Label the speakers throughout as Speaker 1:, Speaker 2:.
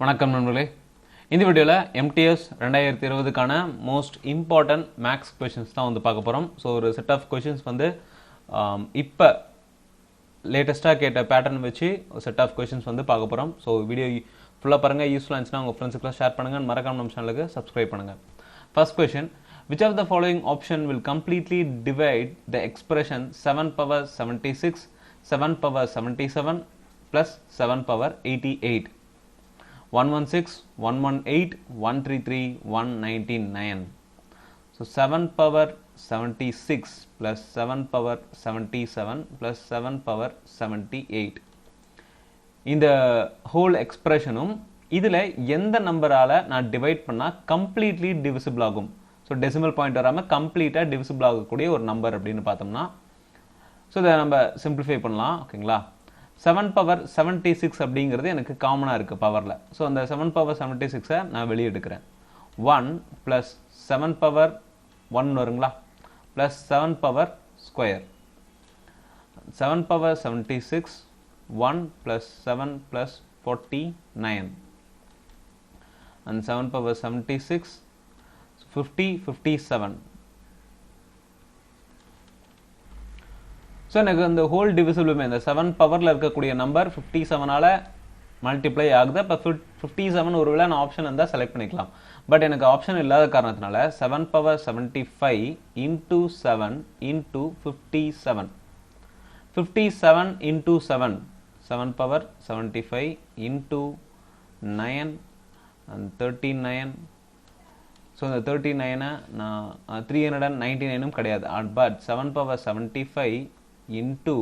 Speaker 1: வணக்கம் நண்பர்களே. இந்த வீடியோவில் MTS 2020க்கான மோஸ்ட் இம்பார்ட்டன்ட் மேக்ஸ் கொஷின்ஸ் தான் வந்து பார்க்க போகிறோம். ஸோ ஒரு செட் ஆஃப் கொஷின்ஸ் வந்து இப்போ லேட்டஸ்ட்டாக கேட்ட பேட்டர்ன் வச்சு ஒரு செட் ஆஃப் கொஷின்ஸ் வந்து பார்க்க போகிறோம். ஸோ வீடியோ ஃபுல்லாக பாருங்கள், யூஸ்ஃபுல்லாக இருந்துச்சுன்னா உங்கள் ஃப்ரெண்ட்ஸுக்குலாம் ஷேர் பண்ணுங்கள், மறக்காம நம்ம சேனலுக்கு சப்ஸ்கிரைப் பண்ணுங்கள். First question, which of the following option will completely divide the expression 7 power 76, 7 power 77 plus 7 power 88? 116, 118, 133, 199. So 7 power 76 plus 7 power 77 plus 7 power 78. இந்த ஹோல் எக்ஸ்பிரஷனும் இதில் எந்த நம்பரால் நான் டிவைட் பண்ணால் கம்ப்ளீட்லி டிவிசிபிள் ஆகும். ஸோ டெசிமல் பாயிண்ட் வராமல் கம்ப்ளீட்டாக டிவிசிபிள் ஆகக்கூடிய ஒரு நம்பர் அப்படின்னு பார்த்தோம்னா, ஸோ இதை நம்ம சிம்பிளிஃபை பண்ணலாம். ஓகேங்களா, 7 பவர் 76 அப்படிங்கிறது எனக்கு காமனாக இருக்குது பவரில். ஸோ அந்த 7 பவர் 76 நான் வெளியே எடுக்கிறேன். 1 ப்ளஸ் 7 பவர் 1 வருங்களா, plus 7 power square. 7 power 76, 1 plus 7 plus 49. and 7 power 76, 50, 57. So எனக்கு இந்த ஹோல் டிவிசிபிளுமே இந்த 7 பவரில் இருக்கக்கூடிய நம்பர் 57ஆல் மல்டிப்ளை ஆகுது. இப்போ 57 ஒருவேளை நான் ஆப்ஷன் இருந்தால் செலக்ட் பண்ணிக்கலாம். பட் எனக்கு ஆப்ஷன் இல்லாத காரணத்தினால 7 power 75 into 7 into 57. 57 into 7, 7 power 75 into 9 and 39. So இந்த 39 நான் 399 கிடையாது. பட் 7 பவர் 75 into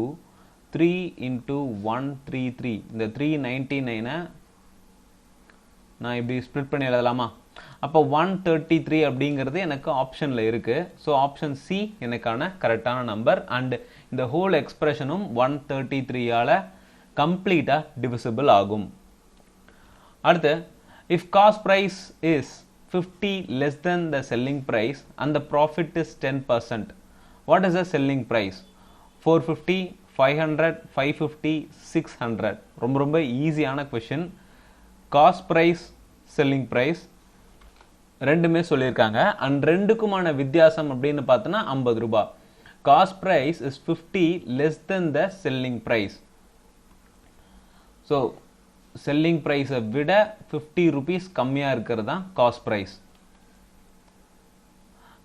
Speaker 1: 3 into 133, இந்த 399 நான் இப்படி ஸ்ப்ளிட் பண்ணி எழுதலாமா? அப்போ 133 அப்படிங்கிறது எனக்கு ஆப்ஷனில் இருக்குது. ஸோ ஆப்ஷன் சி எனக்கான கரெக்டான நம்பர். அண்ட் இந்த ஹோல் எக்ஸ்பிரஷனும் 133ஆல் கம்ப்ளீட்டாக டிவிசிபிள் ஆகும். அடுத்து, if cost price is 50 less than the selling price and the profit is 10%, what is the selling price? 450, 500, 550, 600. ரொம்ப ஈஸியான question. Cost price, selling price ரெண்டுமே சொல்லியிருக்காங்க. அண்ட் ரெண்டுக்குமான வித்தியாசம் அப்படின்னு பார்த்தோன்னா 50 ரூபாய். Cost price is 50 less than the selling price. So selling ப்ரைஸை விட 50 rupees கம்மியாக இருக்கிறது தான் காஸ்ட் ப்ரைஸ்.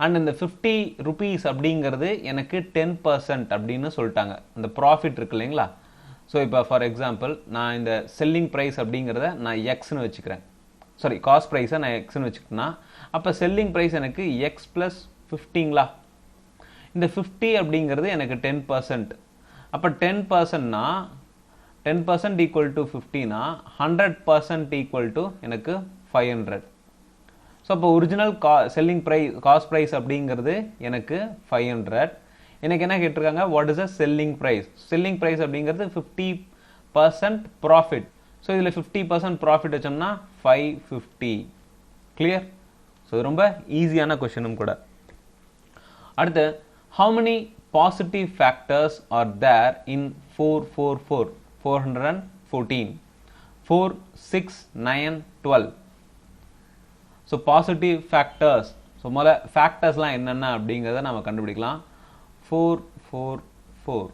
Speaker 1: அண்ட் இந்த 50 rupees அப்படிங்கிறது எனக்கு 10% அப்படின்னு சொல்லிட்டாங்க. இந்த ப்ராஃபிட் இருக்கு இல்லைங்களா. ஸோ இப்போ ஃபார் எக்ஸாம்பிள் நான் இந்த செல்லிங் ப்ரைஸ் அப்படிங்கிறத நான் எக்ஸ்னு வச்சுக்கிறேன். சாரி, காஸ்ட் ப்ரைஸை நான் எக்ஸ்னு வச்சுக்கிட்டேன்னா அப்போ செல்லிங் ப்ரைஸ் எனக்கு எக்ஸ் ப்ளஸ் 50ங்களா. இந்த 50 அப்படிங்கிறது எனக்கு 10%. அப்போ 10%னா 10% ஈக்குவல் டு 50னா 100% ஈக்குவல் டு எனக்கு 500. ஸோ அப்போ original selling price cost price அப்படிங்கிறது எனக்கு 500. எனக்கு என்ன கேட்டிருக்காங்க, what is a selling price? Selling price அப்படிங்கிறது 50% ப்ராஃபிட். ஸோ இதில் 50% ப்ராஃபிட் வச்சோம்னா 550. கிளியர்? ஸோ ரொம்ப ஈஸியான கொஷினும் கூட. அடுத்து, how many positive factors are there in 444? 414, 4, 6, 9, 12. So positive factors. So முதல்ல ஃபேக்டர்ஸ்லாம் என்னென்ன அப்படிங்கிறத நம்ம கண்டுபிடிக்கலாம். 4, 4, 4.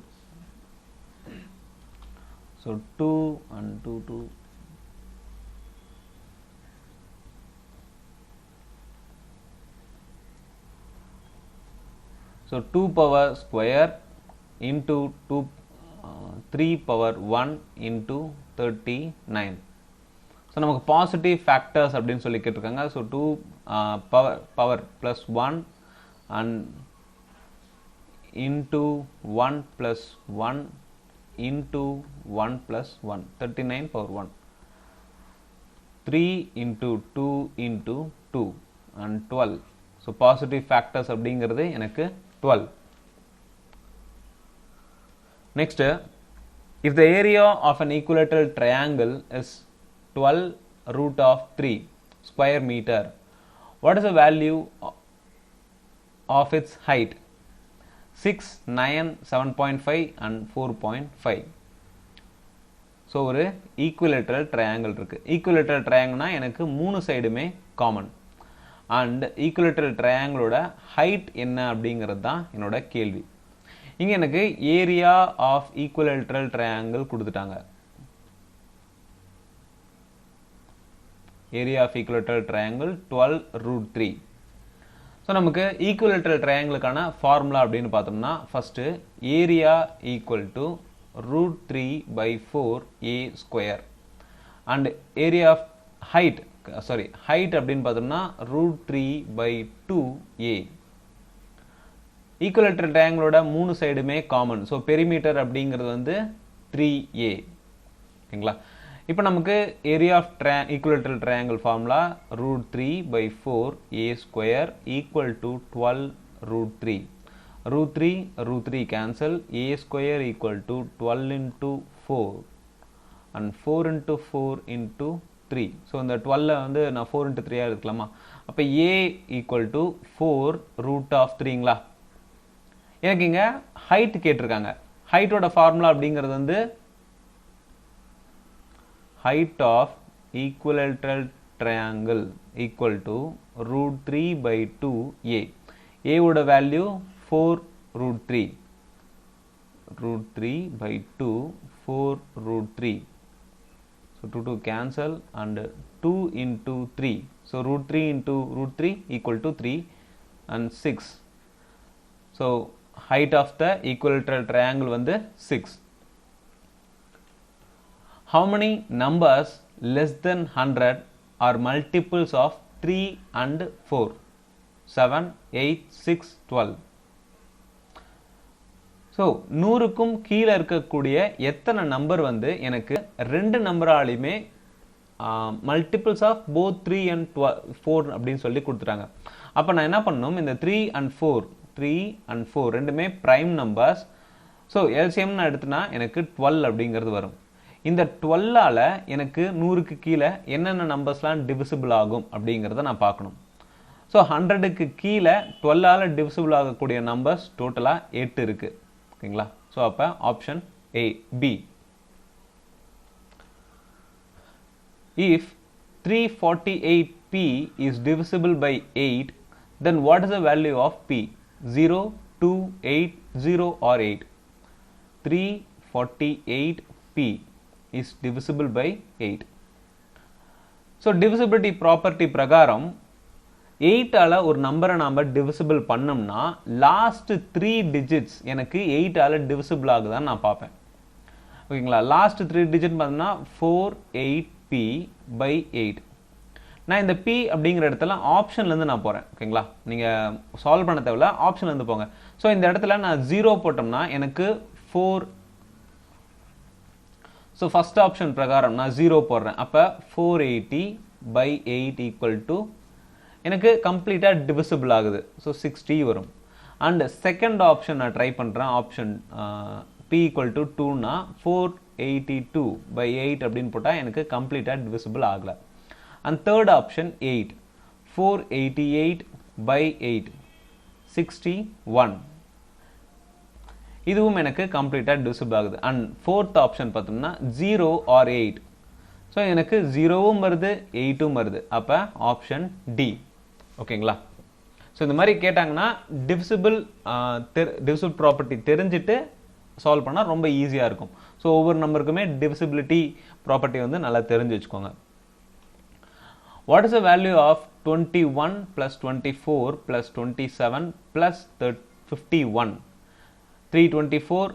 Speaker 1: So 2 and 2, 2. So 2 power square into 3 power 1 into 39. So நமக்கு பாசிட்டிவ் ஃபேக்டர்ஸ் அப்படின்னு சொல்லி கேட்டிருக்காங்க. So 2 power plus 1 and into 1 plus 1 into 1 plus 1, 39 power 1. 3 into 2 into 2 and 12. So positive factors அப்படிங்கிறது எனக்கு 12. Next, if the area of an equilateral triangle is 12 root of 3 square meter, what is the value of its height? 6, 9, 7.5 and 4.5. So ஒரு equilateral triangle இருக்கு. Equilateral ட்ரையாங்கிள்னா எனக்கு 3 சைடுமே common. And equilateral ட்ரையாங்கிளோட height என்ன அப்படிங்கிறது தான் என்னோட கேள்வி. இங்க எனக்கு ஏரியா ஆஃப் ஈக்குவலேட்ரல் ட்ரையாங்கிள் கொடுத்துட்டாங்க. Area of equilateral triangle 12√3. So நமக்கு ஈக்குவலேட்ரல் ட்ரையாங்கிளுக்கான ஃபார்முலா அப்படின்னு பார்த்தோம்னா first area equal to √3/4a² and area of height அப்படின்னு பார்த்தோம்னா √3/2a. ஈக்குவலேட்ரல் ட்ரையாங்கிளோட 3 சைடுமே காமன். ஸோ பெரிமீட்டர் அப்படிங்கிறது வந்து 3a. ஓகேங்களா? இப்போ நமக்கு area of equilateral triangle formula √3/4a² equal to 12√3. √3 cancel, a² equal to 12 into 4 and 4 into 4 into 3. So இந்த 12 வந்து நான் 4 into 3 எடுக்கலாமா? அப்போ a ஈக்குவல் டு 4√3ங்களா? எனக்கு இங்க ஹைட் கேட்டிருக்காங்க. ஹைட்டோட ஃபார்முலா அப்படிங்கிறது வந்து height of equilateral triangle equal to √3/2a. a ஓட value 4√3. √3/2 4√3. So 2 cancel and 2 into 3. So √3 into √3 equal to 3 and 6. So height of the equilateral triangle வந்து 6. How many numbers less than 100 are multiples of 3 and 4? 7, 8, 6, 12. So 100க்கும் கீழே இருக்கக்கூடிய எத்தனை number வந்து எனக்கு ரெண்டு நம்பராலையுமே multiples of both 3 and 4 அப்படின்னு சொல்லி கொடுத்துட்டாங்க. அப்போ நான் என்ன பண்ணணும், இந்த 3 and 4 ரெண்டுமே பிரைம் நம்பர்ஸ். ஸோ எல்சிஎம் நான் எடுத்துனா எனக்கு 12 அப்படிங்கிறது வரும். இந்த 12ஆல எனக்கு 100க்கு கீழே என்னென்ன நம்பர்ஸ்லாம் டிவிசிபிள் ஆகும் அப்படிங்கிறத நான் பார்க்கணும். ஸோ 100க்கு கீழே 12ஆல டிவிசிபிள் ஆகக்கூடிய நம்பர்ஸ் டோட்டலாக 8 இருக்கு. ஓகேங்களா? ஸோ அப்போ option B. If 348p is divisible by 8, then what is the value of p? 0, 2, 8, 0 or 8? 348p is divisible by 8. So divisibility property பிரகாரம் 8 ஆல ஒரு நம்பரை நாம divisible பண்ணோம்னா லாஸ்ட் 3 digits எனக்கு 8 ஆல divisible ஆகுதான்னு நான் பார்ப்பேன். ஓகேங்களா? லாஸ்ட் 3 digit பார்த்தோம்னா 48p by 8. நான் இந்த p அப்படிங்கிற இடத்துல ஆப்ஷன்ல இருந்து நான் போறேன். ஓகேங்களா? நீங்க சால்வ் பண்ண தேவையில்ல, ஆப்ஷன்ல இருந்து போங்க. ஸோ இந்த இடத்துல நான் 0 போட்டோம்னா எனக்கு 4. ஸோ ஃபர்ஸ்ட் ஆப்ஷன் பிரகாரம் நான் 0 போடுறேன். அப்போ 480 by 8 ஈக்குவல் டு எனக்கு கம்ப்ளீட்டாக டிவிசிபிள் ஆகுது. ஸோ 60 வரும். அண்ட் செகண்ட் ஆப்ஷன் நான் ட்ரை பண்ணுறேன். ஆப்ஷன் p ஈக்குவல் டு 2னா 482 by 8 அப்படின்னு போட்டால் எனக்கு கம்ப்ளீட்டாக டிவிசிபிள் ஆகலை. And third option 8, 488 by 8 61. இதுவும் எனக்கு கம்ப்ளீட்டாக டிவிசிபிள் ஆகுது. அண்ட் ஃபோர்த் ஆப்ஷன் பார்த்தோம்னா 0 or 8. ஸோ எனக்கு 0வும் வருது 8ம் வருது. அப்போ ஆப்ஷன் டி. ஓகேங்களா? ஸோ இந்த மாதிரி கேட்டாங்கன்னா டிவிசிபிள் ப்ராப்பர்ட்டி தெரிஞ்சுட்டு சால்வ் பண்ணால் ரொம்ப ஈஸியாக இருக்கும். ஸோ ஒவ்வொரு நம்பருக்குமே டிவிசிபிலிட்டி ப்ராப்பர்ட்டி வந்து நல்லா தெரிஞ்சு வச்சுக்கோங்க. What is the value of 21 plus 24 plus 27 plus 51? 324,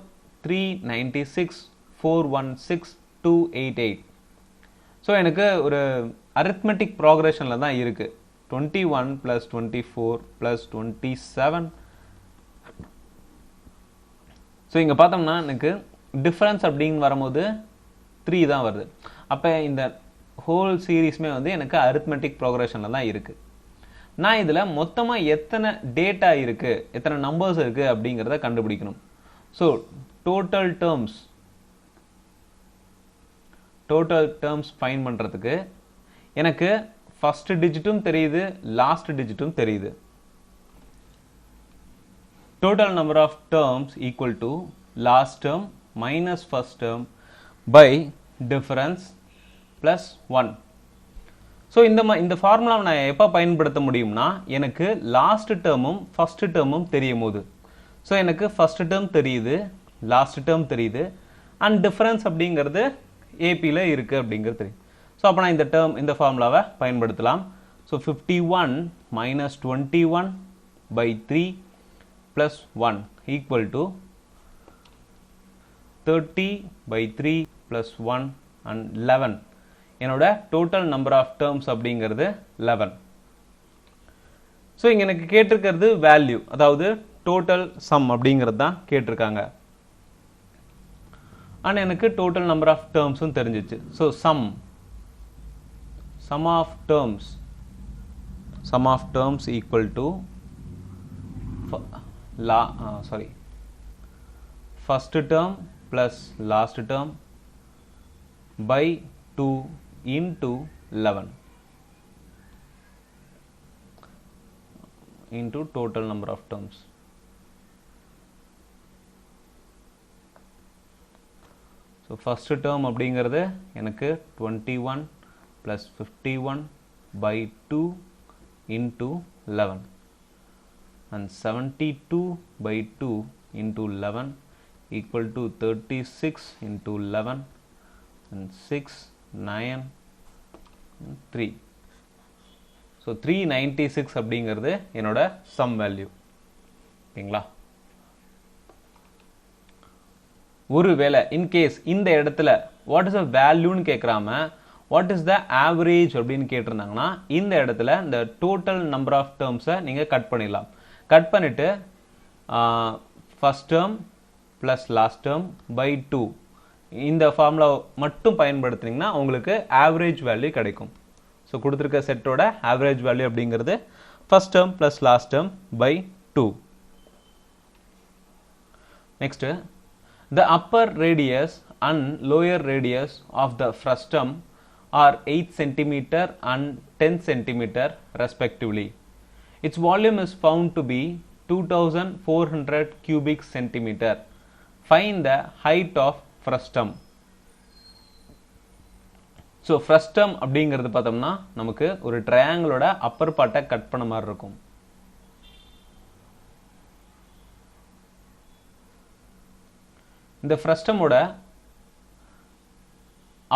Speaker 1: 396, 416, 288. So எனக்கு ஒரு அரித்மெட்டிக் ப்ராக்ரெஷனில் தான் இருக்கு. 21 plus 24 plus 27. ஸோ இங்கே பார்த்தோம்னா எனக்கு டிஃபரன்ஸ் அப்படின்னு வரும்போது 3 தான் வருது. அப்போ இந்த ஹோல் சீரீஸ்மே வந்து எனக்கு அரித்மெட்டிக் ப்ராக்ரெஷனில் தான் இருக்கு. நான் இதில் மொத்தமாக எத்தனை டேட்டா இருக்கு, எத்தனை நம்பர்ஸ் இருக்கு அப்படிங்கிறத கண்டுபிடிக்கணும். ஸோ டோட்டல் டேர்ம்ஸ் ஃபைண்ட் பண்ணுறதுக்கு எனக்கு ஃபர்ஸ்ட் டிஜிட்டும் தெரியுது, லாஸ்ட் டிஜிட்டும் தெரியுது. Total number of terms equal to last term minus first term by difference plus 1. ஸோ இந்த ஃபார்முலாவை நான் எப்போ பயன்படுத்த முடியும்னா எனக்கு லாஸ்ட் டேர்மும் ஃபர்ஸ்ட் டேர்மும் தெரியும் போது. ஸோ எனக்கு ஃபர்ஸ்ட் டேர்ம் தெரியுது, லாஸ்ட் டேர்ம் தெரியுது, அண்ட் டிஃபரன்ஸ் அப்படிங்கிறது ஏபியில் இருக்குது அப்படிங்கிறது தெரியும். ஸோ அப்போ நான் இந்த ஃபார்முலாவை பயன்படுத்தலாம். So 51 minus 21 by 3 plus 1 equal to 30 by 3 plus 1 and 11. என்னோட total number of terms அப்படிங்கிறது 11. ஸோ இங்கே எனக்கு கேட்டிருக்கிறது வேல்யூ, அதாவது டோட்டல் சம் அப்படிங்கிறது தான் கேட்டிருக்காங்க. அண்ட் எனக்கு டோட்டல் நம்பர் ஆஃப் டேர்ம்ஸும் தெரிஞ்சிச்சு. So sum of terms equal to first term plus last term by 2 into 11 into total number of terms. So first term அப்படிங்கிறது எனக்கு 21 plus 51 by 2 into 11 and 72 by 2 into 11 equal to 36 into 11 and 6, 9, 3. So 396 அப்படிங்கிறது என்னோட sum value. ஓகேங்களா? ஒருவேளை in case இந்த இடத்துல what is the வேல்யூன்னு கேட்குறாம வாட் இஸ் த ஆவரேஜ் அப்படின்னு கேட்டிருந்தாங்கன்னா இந்த இடத்துல இந்த டோட்டல் நம்பர் ஆஃப் டேர்ம்ஸை நீங்கள் கட் பண்ணிடலாம். கட் பண்ணிவிட்டு first term plus last term by 2 இந்த ஃபார்முலா மட்டும் பயன்படுத்தினீங்கன்னா உங்களுக்கு ஆவரேஜ் வேல்யூ கிடைக்கும். ஸோ கொடுத்துருக்க செட்டோட ஆவரேஜ் வேல்யூ அப்படிங்கிறது first term plus last term by 2. Next, the upper radius and lower radius of the frustum are 8 cm and 10 cm respectively. Its volume is found to be 2400 cubic centimeter. Find the height of frustum. So frustum அப்படிங்கிறது பார்த்தோம்னா நமக்கு ஒரு ட்ரையாங்கிளோட அப்பர் பார்ட்டை cut பண்ண மாதிரி இருக்கும். இந்த ஃப்ரஸ்டமோட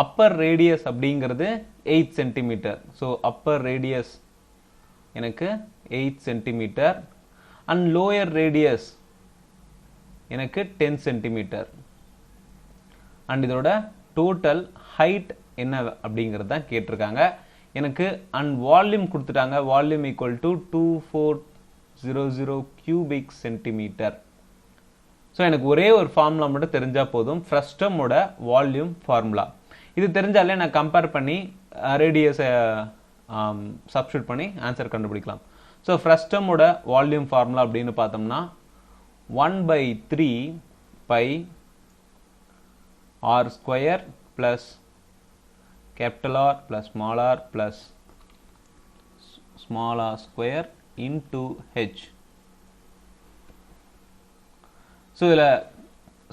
Speaker 1: Appar radius அப்படிங்கிறது 8 சென்டிமீட்டர். ஸோ அப்பர் ரேடியஸ் எனக்கு 8 சென்டிமீட்டர் அண்ட் லோயர் ரேடியஸ் எனக்கு 10 சென்டிமீட்டர். அண்ட் இதோட டோட்டல் ஹைட் என்ன அப்படிங்கிறது தான் கேட்டிருக்காங்க எனக்கு. அண்ட் வால்யூம் கொடுத்துட்டாங்க, volume equal to 2400 cubic centimetre. So எனக்கு ஒரே ஒரு ஃபார்முலா மட்டும் தெரிஞ்சால் போதும், ஃப்ரஸ்டமோட வால்யூம் ஃபார்முலா. இது தெரிஞ்சாலே நான் கம்பேர் பண்ணி ரேடியஸை சப்ஸ்டியூட் பண்ணி ஆன்சர் கண்டுபிடிக்கலாம். ஸோ ஃப்ரஸ்டமோட வால்யூம் ஃபார்முலா அப்படின்னு பார்த்தோம்னா 1/3 pi R square plus capital R plus small R square into H. So இதில்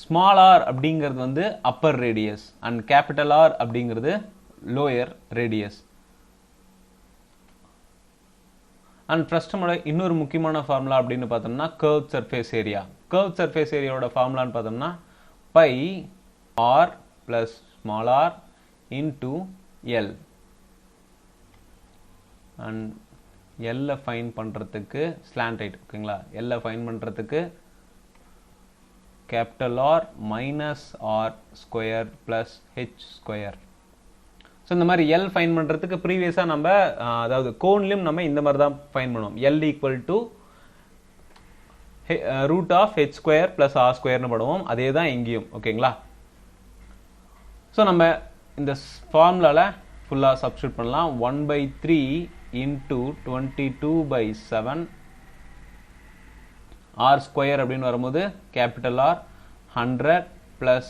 Speaker 1: ஸ்மால் ஆர் அப்படிங்கிறது வந்து upper radius and capital R அப்படிங்கிறது லோயர் ரேடியஸ். அண்ட் ஃப்ரஸ்டமோட இன்னொரு முக்கியமான ஃபார்முலா அப்படின்னு பார்த்தோம்னா curve surface area. Curve surface ஏரியாவோட ஃபார்முலான்னு பார்த்தோம்னா pi R plus small R into L. And எல்லை ஃபைன் பண்ணுறதுக்கு ஸ்லாண்ட் ஹைட், ஓகேங்களா, எல்லை ஃபைன் பண்ணுறதுக்கு capital R minus R square plus H square. So இந்த மாதிரி L ஃபைன் பண்ணுறதுக்கு ப்ரீவியஸாக நம்ம அதாவது கோன்லையும் நம்ம இந்த மாதிரி தான் ஃபைன் பண்ணுவோம். L equal to root of H square plus R ஸ்கொயர்னு பண்ணுவோம். அதே தான் இங்கேயும், ஓகேங்களா. ஸோ நம்ம இந்த ஃபார்முலாவில் ஃபுல்லாக சப்ஸ்டியூட் பண்ணலாம். 1/3 இன்டூ 22/7 ஆர் ஸ்கொயர் அப்படின்னு வரும்போது capital R 100 plus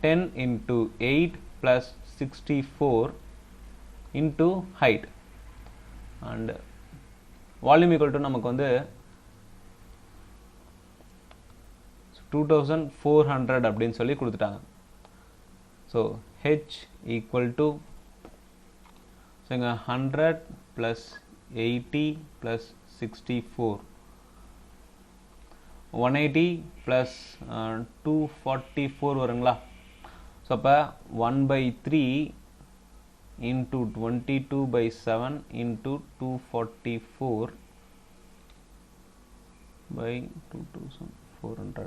Speaker 1: 10 into 8 plus 64 into height. And volume equal to நமக்கு வந்து 2400 அப்படின்னு சொல்லி கொடுத்துட்டாங்க. So h equal to so இங்க 100 plus 80 plus 64 180 plus 244 வருங்களா so அப்ப 1/3 into 22/7 into 244 by 2400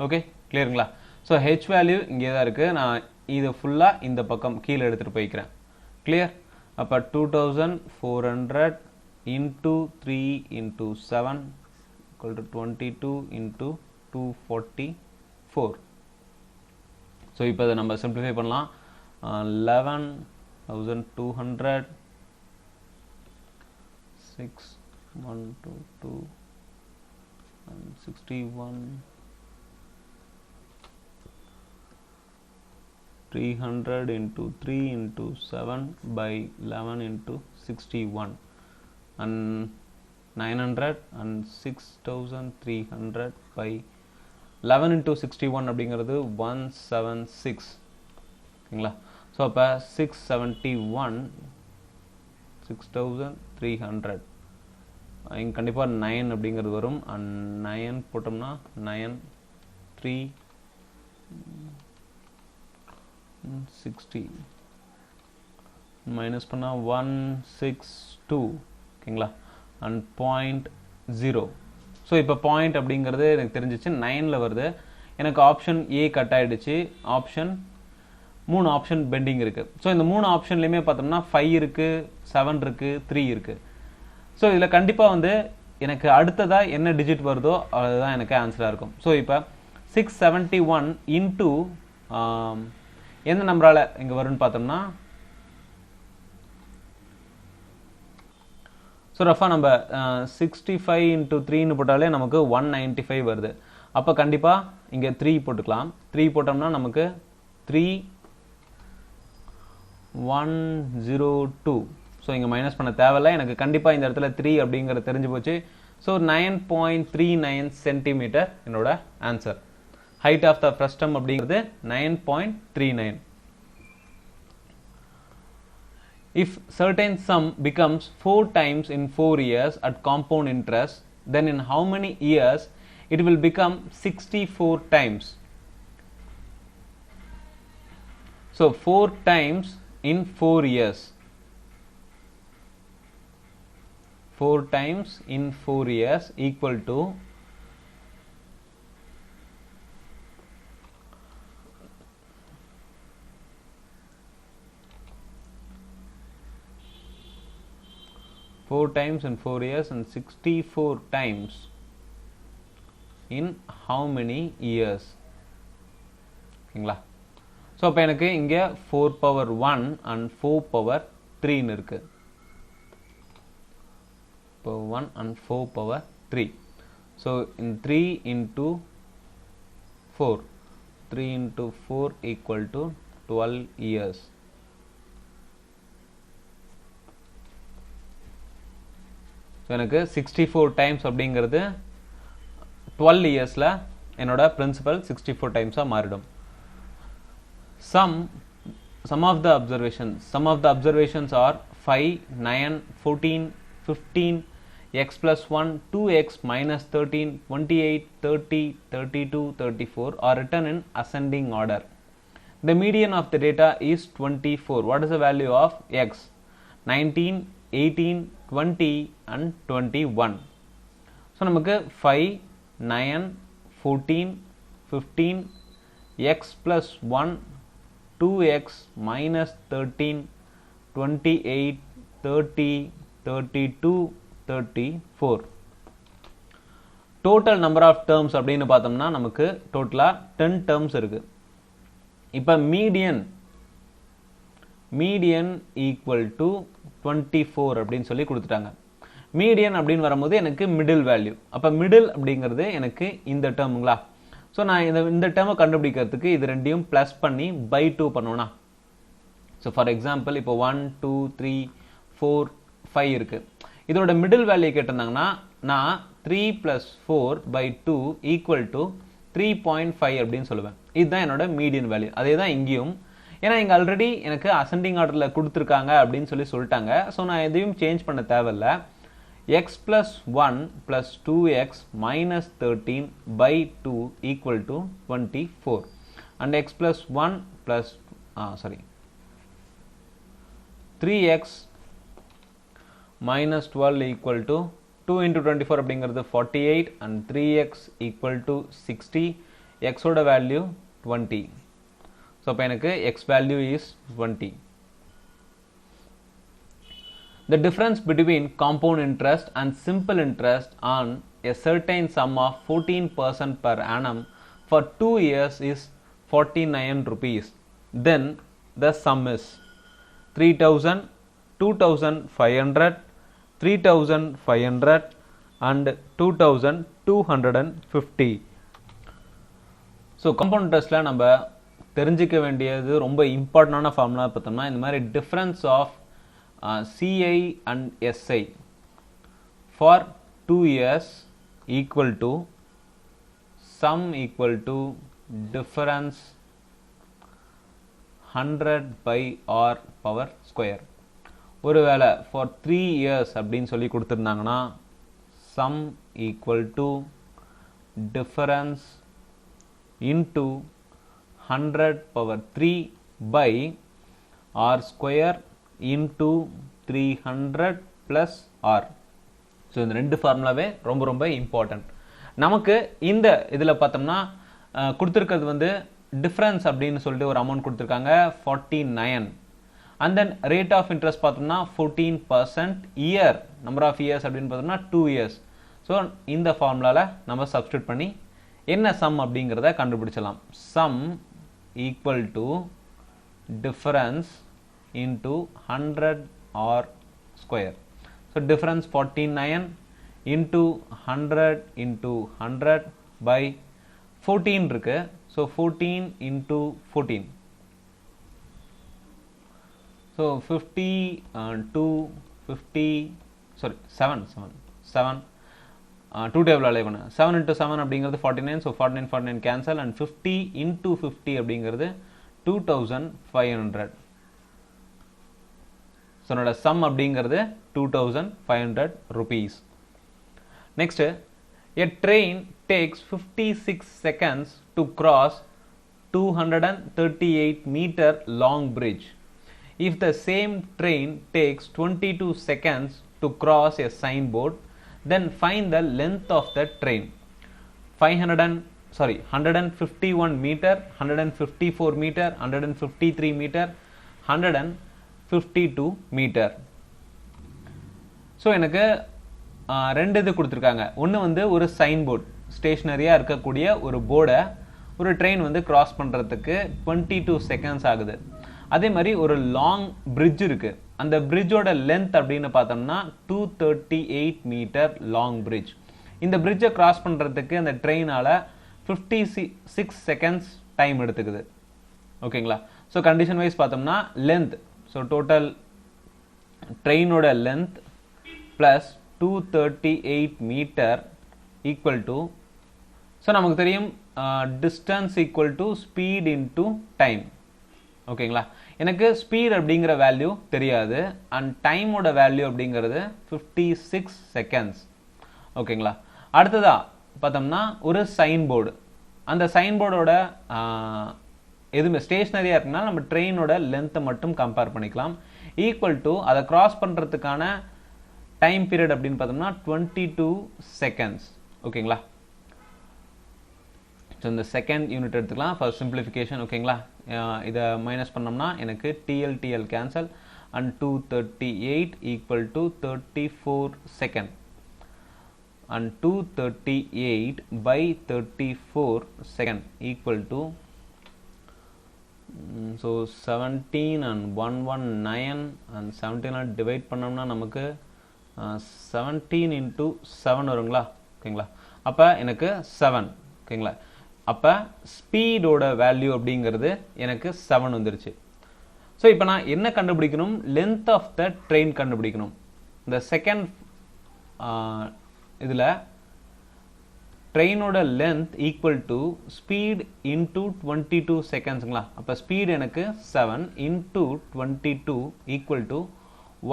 Speaker 1: ஓகே கிளியருங்களா ஸோ ஹெச் வேல்யூ இங்கே தான் இருக்குது நான் இது ஃபுல்லாக இந்த பக்கம் கீழே எடுத்துகிட்டு போய்க்கிறேன் கிளியர் அப்போ 2400 into 3 into 7 equal to 22 into 244 so இப்போ இதை நம்ம சிம்பிளிஃபை பண்ணலாம் 11,200 6,122 and 61 300 into 3 into 7 by 11 into 61 and 900 and 6,300 by 11 into 61 அப்படிங்கிறது 176 ஓகேங்களா ஸோ அப்போ 671 இங்கே கண்டிப்பாக 9 அப்படிங்கிறது வரும் அண்ட் 9 போட்டோம்னா 9 3 60 மைனஸ் பண்ணால் 162 ஓகேங்களா அண்ட் 0.0 ஸோ இப்போ பாயிண்ட் அப்படிங்கிறது எனக்கு தெரிஞ்சிச்சு 9ல் வருது எனக்கு ஆப்ஷன் ஏ கட் ஆகிடுச்சு ஆப்ஷன் 3 ஆப்ஷன் பெண்டிங் இருக்குது ஸோ இந்த 3 ஆப்ஷன்லையுமே பார்த்தோம்னா 5 இருக்குது 7 இருக்குது 3 இருக்குது ஸோ இதில் கண்டிப்பாக வந்து எனக்கு அடுத்ததாக என்ன டிஜிட் வருதோ அதுதான் எனக்கு ஆன்சராக இருக்கும் ஸோ இப்போ 671 இன்ட்டு எந்த நம்பரால் இங்கே வரும்னு பார்த்தோம்னா ஸோ ரஃபாக நம்ம 65 into 3ன்னு போட்டாலே நமக்கு 195 வருது அப்போ கண்டிப்பாக இங்கே 3 போட்டுக்கலாம் 3 போட்டோம்னா நமக்கு 3102 ஸோ இங்கே மைனஸ் பண்ண தேவையில்லை எனக்கு கண்டிப்பாக இந்த இடத்துல 3 அப்படிங்கிறது தெரிஞ்சு போச்சு ஸோ 9.39 சென்டிமீட்டர் என்னோட answer height of the frustum அப்படிங்கிறது 9.39 If certain sum becomes 4 times in 4 years at compound interest, then in how many years it will become 64 times? So 4 times in 4 years. 4 times in 4 years equal to 4 times in 4 years and 64 times in how many years ஓகேங்களா so அப்போ எனக்கு இங்கே 4 power 1 and 4 power 3 இருக்கு இப்போ 1 and 4 power 3 so in 3 into 4 3 into 4 equal to 12 years so எனக்கு 64 times அப்படிங்கிறது 12 இயர்ஸில் என்னோட பிரின்சிபல் 64 டைம்ஸாக மாறிடும் some of the observations are 5 9 14 15 x plus 1 2x minus 13 28 30 32 34 are written in ascending order. The median of the data is 24. What is the value of x? 19 18 20 and 21. So நமக்கு 5 9 14 15 x plus 1 2x minus 13 28 30 32 34 total number of terms அப்படின்னு பார்த்தோம்னா நமக்கு டோட்டலா 10 terms இருக்கு இப்போ median equal to 24 அப்படின்னு சொல்லி கொடுத்துட்டாங்க மீடியன் அப்படின்னு வரும்போது எனக்கு மிடில் வேல்யூ அப்போ மிடில் அப்படிங்கிறது எனக்கு இந்த டேர்முங்களா ஸோ நான் இந்த டேர்மை கண்டுபிடிக்கிறதுக்கு இது ரெண்டையும் ப்ளஸ் பண்ணி பை 2 பண்ணுவோம்னா ஸோ ஃபார் எக்ஸாம்பிள் இப்போ 1 2 3 4 5 இருக்கு இதோட மிடில் வேல்யூ கேட்டிருந்தாங்கன்னா நான் 3 + 4 / 2 = 3.5 அப்படின்னு சொல்லுவேன் இதுதான் என்னோட மீடியன் வேல்யூ அதே தான் இங்கேயும் ஏன்னா இங்கே ஆல்ரெடி எனக்கு அசெண்டிங் ஆர்டரில் கொடுத்துருக்காங்க அப்படின்னு சொல்லிட்டாங்க. ஸோ நான் எதையும் சேஞ்ச் பண்ண தேவையில்லை. x plus 1 plus 2x minus 13 by 2 equal to 24 and x plus 1 plus 3x minus 12 equal to 2 into 24 அப்படிங்கிறது 48 and 3x equal to 60. x ஓட வேல்யூ 20. ஸோ இப்போ எனக்கு x value is 20. The difference between compound interest and simple interest on a certain sum of 14% per annum for 2 years is 49 rupees. Then the sum is 3000, 2500, 3500 and 2250. So compound interestல நம்ம தெரிஞ்சிக்க வேண்டியது ரொம்ப இம்பார்ட்டன்டான formula பார்த்தோம்னா இந்த மாதிரி difference of CI and SI for 2 years equal to sum equal to difference 100 by R power square. ஒருவேளை for 3 years அப்படின்னு சொல்லி கொடுத்திருந்தாங்கன்னா sum equal to difference into 100 power 3 by R square into 300 plus R. So இந்த ரெண்டு ஃபார்முலாவே ரொம்ப ரொம்ப important. நமக்கு இந்த இதில் பார்த்தோம்னா கொடுத்துருக்கிறது வந்து டிஃப்ரென்ஸ் அப்படின்னு சொல்லிட்டு ஒரு அமௌண்ட் கொடுத்துருக்காங்க 49. And then rate of interest பார்த்தோம்னா 14%. இயர் நம்பர் ஆஃப் இயர்ஸ் அப்படின்னு பார்த்தோம்னா 2 இயர்ஸ். ஸோ இந்த ஃபார்முலாவில் நம்ம சப்ஸ்டியூட் பண்ணி என்ன சம் அப்படிங்கிறத கண்டுபிடிச்சலாம். Sum equal to difference into 100 R square. So difference 49 into 100 into 100 by 14 இருக்கு. So 14 into 14. So 50 2 50 sorry 7 2 table alive பண்ண 7 into 7 அப்படிங்கிறது 49. So 49 cancel and 50 into 50 அப்படிங்கிறது 2500. So என்னோட sum அப்படிங்கிறது 2500 rupees. Next, a train takes 56 seconds to cross 238 meter long bridge. If the same train takes 22 seconds to cross a signboard, then find the length of the train. 151 meter, 154 meter, 153 meter, 152 metre. So எனக்கு ரெண்டு இது கொடுத்துருக்காங்க. ஒன்று வந்து ஒரு sign board, ஸ்டேஷ்னரியாக இருக்கக்கூடிய ஒரு போர்டை ஒரு ட்ரெயின் வந்து கிராஸ் பண்ணுறதுக்கு 22 செகண்ட்ஸ் ஆகுது. அதே மாதிரி ஒரு லாங் பிரிட்ஜ் இருக்குது. அந்த பிரிட்ஜோட லென்த் அப்படின்னு பார்த்தோம்னா 238 மீட்டர் லாங் பிரிட்ஜ். இந்த பிரிட்ஜை கிராஸ் பண்ணுறதுக்கு அந்த ட்ரெயினால் 56 செகண்ட்ஸ் டைம் எடுத்துக்குது. ஓகேங்களா? ஸோ கண்டிஷன் வைஸ் பார்த்தோம்னா லென்த், ஸோ டோட்டல் ட்ரெயினோட length plus 238 metre equal to, so நமக்கு தெரியும் distance equal to speed into time. ஓகேங்களா? எனக்கு ஸ்பீட் அப்படிங்கிற வேல்யூ தெரியாது அண்ட் டைமோட வேல்யூ அப்படிங்கிறது 56 செகண்ட்ஸ். ஓகேங்களா? அடுத்ததா பார்த்தோம்னா ஒரு சைன் போர்டு. அந்த சைன் போர்டோட எதுவுமே ஸ்டேஷ்னரியாக இருக்குன்னா நம்ம ட்ரெயினோட லென்த்தை மட்டும் கம்பேர் பண்ணிக்கலாம். ஈக்குவல் டு அதை கிராஸ் பண்ணுறதுக்கான டைம் பீரியட் அப்படின்னு பார்த்தோம்னா 22 செகண்ட்ஸ். ஓகேங்களா? ஸோ இந்த செகண்ட் யூனிட் எடுத்துக்கலாம் ஃபார் சிம்பிளிஃபிகேஷன். ஓகேங்களா? இதை மைனஸ் பண்ணோம்னா எனக்கு DL cancel and 238 equal to 34 second and 238 by 34 second equal to so 17 and 119 and 17 divide பண்ணோம்னா நமக்கு 17 into 7 வருங்களா? ஓகேங்களா? அப்போ எனக்கு 7. ஓகேங்களா? அப்போ ஸ்பீடோட வேல்யூ அப்படிங்கிறது எனக்கு 7 வந்துருச்சு. ஸோ இப்போ நான் என்ன கண்டுபிடிக்கணும்? லென்த் ஆஃப் த ட்ரெயின் கண்டுபிடிக்கணும். இந்த செகண்ட் இதில் ட்ரெயினோட length equal to speed into 22 செகண்ட்ஸுங்களா. அப்போ ஸ்பீட் எனக்கு 7 into 22 equal to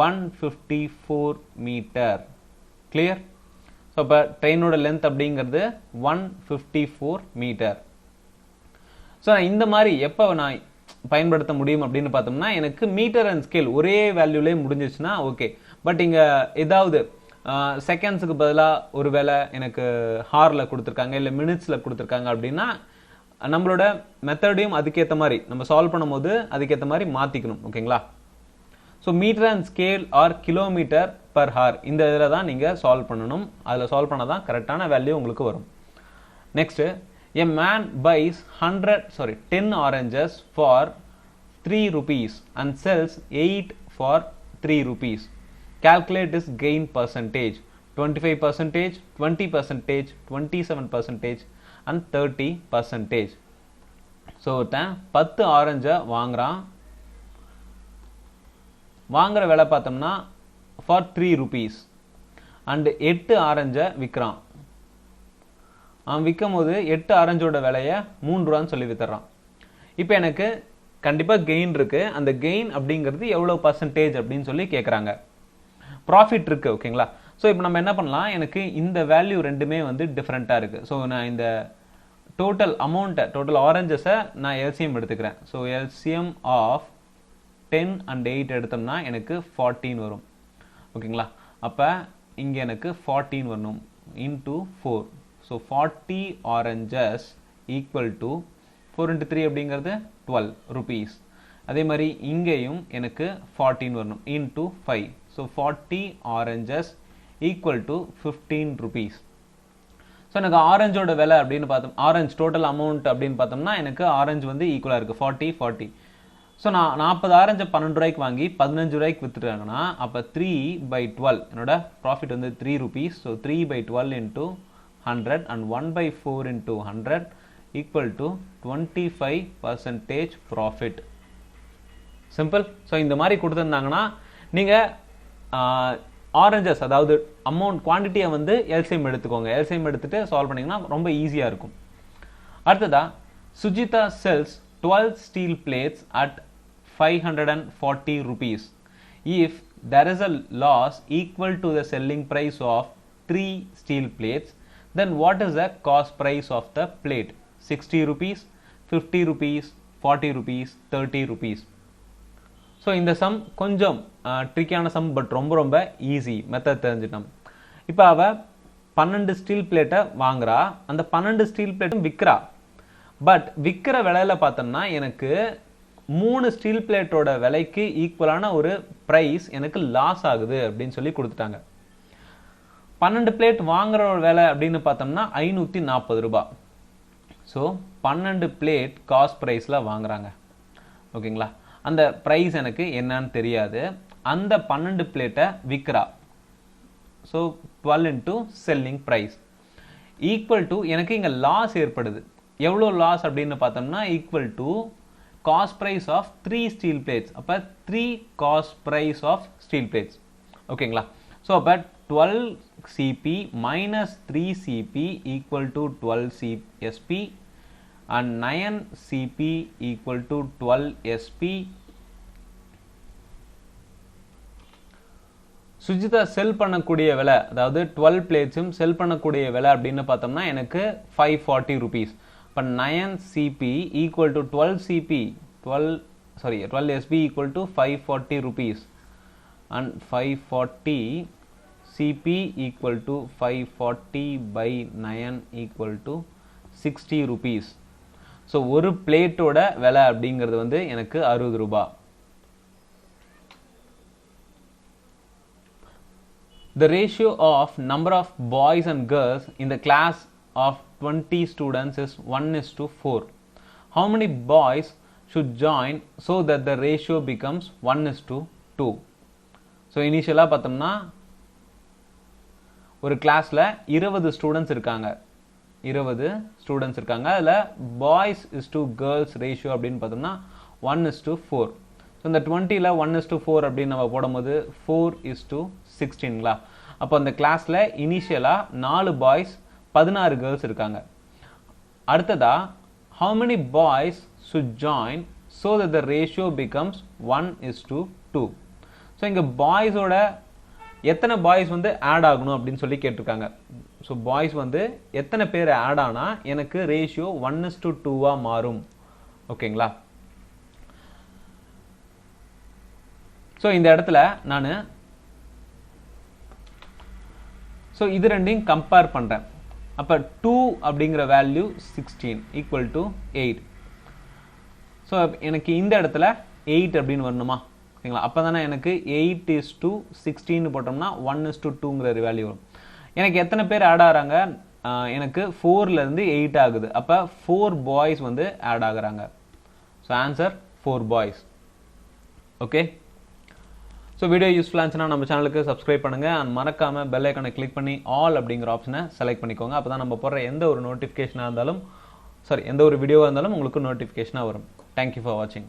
Speaker 1: 154 metre. Clear? So அப்போ ட்ரெயினோட லென்த் அப்படிங்கிறது 154 மீட்டர். ஸோ இந்த மாதிரி எப்போ நான் பயன்படுத்த முடியும் அப்படின்னு பார்த்தோம்னா, எனக்கு மீட்டர் அண்ட் ஸ்கேல் ஒரே வேல்யூலே முடிஞ்சிச்சுன்னா ஓகே. பட் இங்கே ஏதாவது செகண்ட்ஸுக்கு பதிலாக ஒரு வேளை எனக்கு ஹாரில் கொடுத்துருக்காங்க இல்லை மினிட்ஸில் கொடுத்துருக்காங்க அப்படின்னா நம்மளோட மெத்தடையும் அதுக்கேற்ற மாதிரி நம்ம சால்வ் பண்ணும்போது அதுக்கேற்ற மாதிரி மாற்றிக்கணும். ஓகேங்களா? So metre and scale or kilometre per hour இந்த இதில் தான் நீங்கள் சால்வ் பண்ணணும். அதில் சால்வ் பண்ணால் தான் கரெக்டான வேல்யூ உங்களுக்கு வரும். Next, a man buys 10 oranges for 3 rupees and sells 8 for 3 rupees. Calculate this gain percentage. 25%, 20%, 27% and 30%. So 10 ஆரஞ்சை வாங்குற விலை பார்த்தோம்னா for 3 rupees and 8 ஆரஞ்சை விற்கிறான். அவன் விற்கும் போது 8 ஆரஞ்சோட விலையை 3 ரூபான்னு சொல்லி வித்துறான். இப்போ எனக்கு கண்டிப்பாக கெயின் இருக்கு. அந்த கெயின் அப்படிங்கிறது எவ்வளோ பர்சன்டேஜ் அப்படின்னு சொல்லி கேட்குறாங்க. ப்ராஃபிட் இருக்கு. ஓகேங்களா? ஸோ இப்போ நம்ம என்ன பண்ணலாம், எனக்கு இந்த வேல்யூ ரெண்டுமே வந்து டிஃப்ரெண்ட்டாக இருக்கு. ஸோ நான் இந்த டோட்டல் அமௌண்ட்டை டோட்டல் ஆரஞ்சஸை நான் எல்சிஎம் எடுத்துக்கிறேன். ஸோ எல்சிஎம் ஆஃப் 10 and 8 எடுத்தோம்னா எனக்கு 14 வரும். ஓகேங்களா? அப்போ இங்கே எனக்கு 14 வரணும் into 4. So 40 oranges equal to 4 into 3 அப்படிங்கிறது 12 rupees. அதே மாதிரி இங்கேயும் எனக்கு 14 வரணும் into 5. So 40 oranges equal to 15 rupees. So எனக்கு ஆரஞ்சோட விலை அப்படின்னு பார்த்தோம், ஆரஞ்சு டோட்டல் அமௌண்ட் அப்படின்னு பார்த்தோம்னா எனக்கு ஆரஞ்சு வந்து ஈக்குவலாக இருக்குது 40. ஸோ நான் 40 ஆரஞ்சை 12 ரூபாய்க்கு வாங்கி 15 ரூபாய்க்கு விற்றுட்டாங்கன்னா அப்போ 3/12 என்னோட ப்ராஃபிட் வந்து 3 rupees. So 3/12 into 100 and 1/4 into 100 equal to 25% profit. Simple. So இந்த மாதிரி கொடுத்துருந்தாங்கன்னா நீங்கள் ஆரஞ்சஸ் அதாவது அமௌண்ட் குவான்டிட்டியை வந்து எல்சிஎம் எடுத்துக்கோங்க. எல்சிஎம் எடுத்துட்டு சால்வ் பண்ணிங்கன்னா ரொம்ப ஈஸியாக இருக்கும். அடுத்ததா, Sujitha cells 12 steel plates at 540 rupees. If there is a loss equal to the selling price of 3 steel plates, then what is the cost price of the plate? 60 rupees, 50 rupees, 40 rupees, 30 rupees. So இந்த some கொஞ்சம் ட்ரிக்கியான some, but ரொம்ப easy method தெரிஞ்சிட்டோம். இப்போ அவள் 12 steel பிளேட்டை வாங்குறா, அந்த 12 steel பிளேட்டும் விற்கிறா. But விற்கிற விலையில பார்த்தோம்னா எனக்கு 3 ஸ்டீல் பிளேட்டோட விலைக்கு ஈக்குவலான ஒரு ப்ரைஸ் எனக்கு லாஸ் ஆகுது அப்படின்னு சொல்லி கொடுத்துட்டாங்க. 12 பிளேட் வாங்குற விலை அப்படின்னு பார்த்தோம்னா 540 ரூபாய். ஸோ 12 பிளேட் காஸ்ட் ப்ரைஸில் வாங்குறாங்க. ஓகேங்களா? அந்த ப்ரைஸ் எனக்கு என்னன்னு தெரியாது. அந்த 12 பிளேட்டை விற்கிறா. So 12 into selling price equal to எனக்கு இங்கே லாஸ் ஏற்படுது. எவ்வளோ லாஸ் அப்படின்னு பார்த்தோம்னா equal to cost price of 3 steel plates. அப்போ 3 cost price of steel plates. ஓகேங்களா? ஸோ அப்போ 12 CP minus 3 CP equal to 12 SP and 9 CP equal to 12 SP. Sujitha செல் பண்ணக்கூடிய விலை, அதாவது 12 பிளேட்ஸும் செல் பண்ணக்கூடிய விலை அப்படின்னு பார்த்தோம்னா எனக்கு 540 rupees. இப்போ 9 CP equal to 12 CP 12 SP equal to 540 rupees and 540 CP equal to 540 by 9 equal to 60 rupees. So ஒரு பிளேட்டோட விலை அப்படிங்கிறது வந்து எனக்கு 60 ரூபாய். The ratio of number of boys and girls in the class of 20 students is 1:4. How many boys should join so that the ratio becomes 1:2? So இனிஷியலாக பார்த்தோம்னா ஒரு கிளாஸில் 20 ஸ்டூடெண்ட்ஸ் இருக்காங்க. 20 ஸ்டூடெண்ட்ஸ் இருக்காங்க. அதில் boys is to girls ratio அப்படின்னு பார்த்தோம்னா 1:4. So இந்த 20ல் 1:4 அப்படின்னு நம்ம போடும்போது 4:16ங்களா. அப்போ அந்த கிளாஸில் இனிஷியலாக 4 பாய்ஸ் 16 கேர்ள்ஸ் இருக்காங்க. அடுத்ததா how many boys should join so that the ratio becomes 1:2. So இங்கே பாய்ஸோட எத்தனை பாய்ஸ் வந்து ஆட் ஆகணும் அப்படின்னு சொல்லி கேட்டிருக்காங்க. ஸோ பாய்ஸ் வந்து எத்தனை பேர் ஆட் ஆனால் எனக்கு ரேஷியோ 1:2 மாறும். ஓகேங்களா? ஸோ இந்த இடத்துல நான் ஸோ இது ரெண்டையும் கம்பேர் பண்ணுறேன். அப்போ 2 அப்படிங்கிற வேல்யூ 16 ஈக்குவல் டு 8. ஸோ எனக்கு இந்த இடத்துல 8 அப்படின்னு வரணுமா? ஓகேங்களா? அப்போ தானே எனக்கு 8:16 போட்டோம்னா 1:2ங்கிற வேல்யூ வரும். எனக்கு எத்தனை பேர் ஆட் ஆகிறாங்க? எனக்கு 4லேருந்து 8 ஆகுது. அப்போ 4 பாய்ஸ் வந்து ஆட் ஆகுறாங்க. So answer 4 boys. Okay. So video யூஸ்ஃபுல்லாக இருந்துச்சுன்னா நம்ம சேனலுக்கு சப்ஸ்கிரைப் பண்ணுங்கள். அண்ட் மறக்காமல் பெல் ஐக்கானை கிளிக் பண்ணி ஆல் அப்படிங்கிற ஆப்ஷனை செலக்ட் பண்ணிக்கோங்க. அப்போ தான் நம்ம போடுற எந்த ஒரு நோட்டிஃபிகேஷனாக இருந்தாலும் எந்த ஒரு வீடியோவாக இருந்தாலும் உங்களுக்கு நோட்டிஃபிகேஷனாக வரும். தேங்க்யூ ஃபார் வாட்சிங்.